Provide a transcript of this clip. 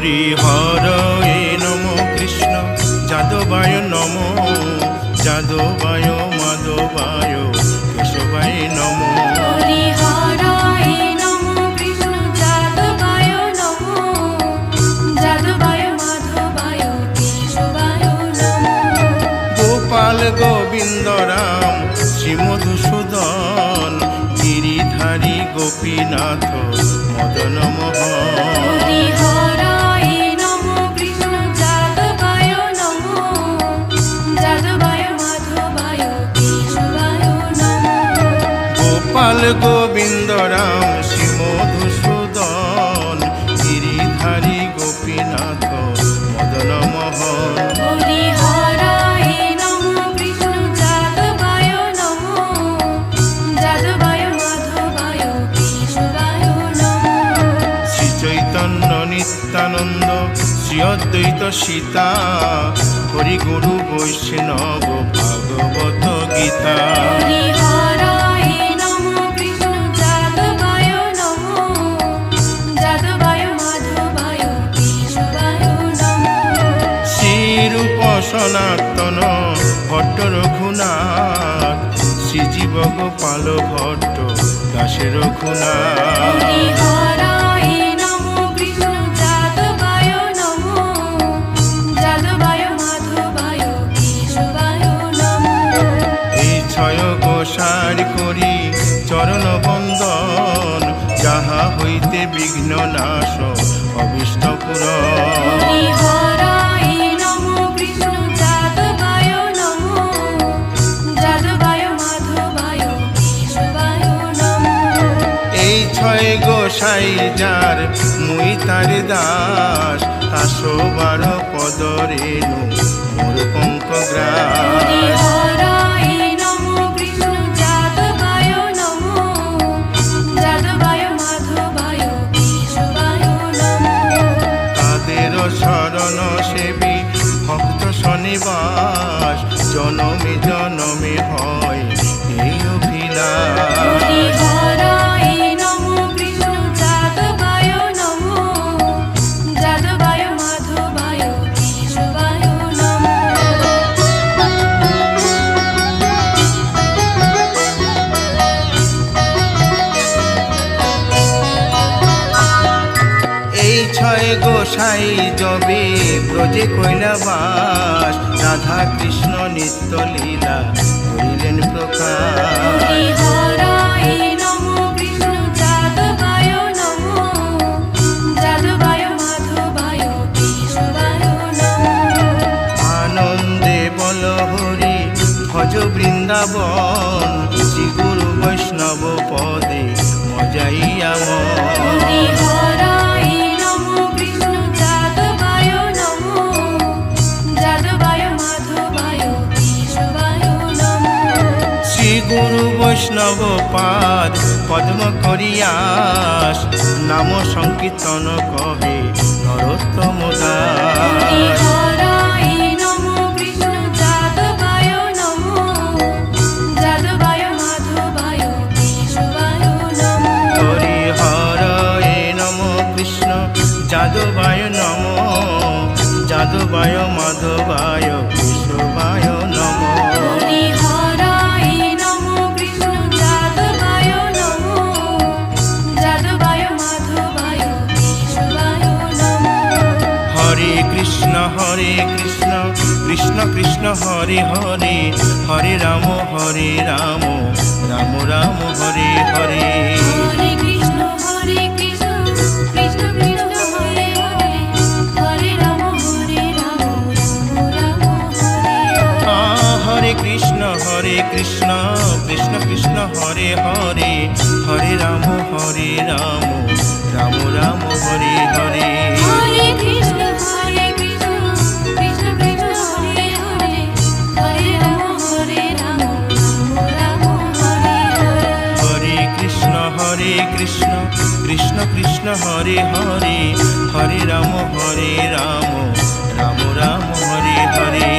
হরি হরয়ে নম কৃষ্ণ যাদবায় নম যাদবায় মাধবায় কেশবায় নম হরি হরায় নমো কৃষ্ণ যাদবায় নমো যাদবায় মাধবায় কেশবায় নমো গোপাল গোবিন্দ রাম শ্রী মধুসূদন গিরিধারী গোপীনাথ মদন মোহন হরি হরায় নমো কৃষ্ণ যাদবায় নমো যাদবায় মাধবায় কেশবায় নমো গোপাল গোবিন্দ রাম শ্রী মধুসূদন গিরিধারী গোপীনাথ মদন মোহন হরি হরায় নমো কৃষ্ণ যাদবায় নমো যাদবায় মাধবায় কেশবায় নমো শ্রী চৈতন্য নিত্যানন্দ শ্রী অদ্বৈত সীতা হরি গুরু বৈষ্ণব ভাগবত গীতা হরি হরায় নমো কৃষ্ণ যাদবায় নমো যাদবায় মাধবায় কেশবায় নমো শ্রীরূপ সনাতন ভট্ট রঘুনাথ শ্রীজীব গোপাল ভট্ট দাসে রঘুনাথ হরি হরায় নমো কৃষ্ণ যাদবায় নমো যাদবায় মাধবায় কেশবায় নমো এই ছয় গোসার করি চরণ বন্দন যাহা হইতে বিঘ্ন নাশ অবিষ্ট পুরন হরি হরায় নমো কৃষ্ণ যাদবায় নমো যাদবায় মাধবায় কেশবায় নমো এই ছয় গোসাই যার মুই তার দাস তাসো বার পদ রেণু মোর পঙ্ক হরি গ্রাস হরায় নমো কৃষ্ণ যাদবায় নমো যাদবায় মাধবায় কেশবায় নমো তাদের শরণ সেবী ভক্ত শনিবাস জনমে জনমে হয় এই অভিলাষ হরি হরায় নমো কৃষ্ণ যাদবায় নমো যাদবায় মাধবায় কেশবায় নমো এই ছয় গোসাই যবে ব্রজে কৈলাবাস রাধা কৃষ্ণ নিত্য লীলা করিলেন প্রকাশ হরি হরায় নমো কৃষ্ণ যাদবায় নমো যাদবায় মাধবায় কেশবায় নমো আনন্দে বল হরি ভজ বৃন্দাবন শ্রী গুরু বৈষ্ণব পদে মজাইয়া হরি হরায় নমো কৃষ্ণ যাদবায় নমো যাদবায় মাধবায় কেশবায় নমো শ্রী গুরু বৈষ্ণব পাদ পদ্ম করিয়াস নাম সংকীর্তন কহে নরোত্তম হরি দাস হরায় নমো কৃষ্ণ যাদবায় নমো যাদবায় মাধবায় কেশবায় নমো হরি হরয়ে নম কৃষ্ণ যাদবায় নম যাদবায় মাধবায় কেশবায় নম হরি হরায় নমো কৃষ্ণ যাদবায় নমো যাদবায় মাধবায় কেশবায় নমো হরে কৃষ্ণ কৃষ্ণ কৃষ্ণ হরে হরে হরে রাম রাম রাম হরে হরে হরে কৃষ্ণ কৃষ্ণ কৃষ্ণ হরে হরে হরে রাম রাম রাম হরে হরে হরে কৃষ্ণ কৃষ্ণ কৃষ্ণ হরে হরে হরে রাম রাম রাম হরে হরে হরে কৃষ্ণ কৃষ্ণ কৃষ্ণ কৃষ্ণ হরে হরে হরে রাম রাম রাম হরে হরে হরে কৃষ্ণ কৃষ্ণ কৃষ্ণ হরে হরে হরে রাম রাম রাম হরে হরে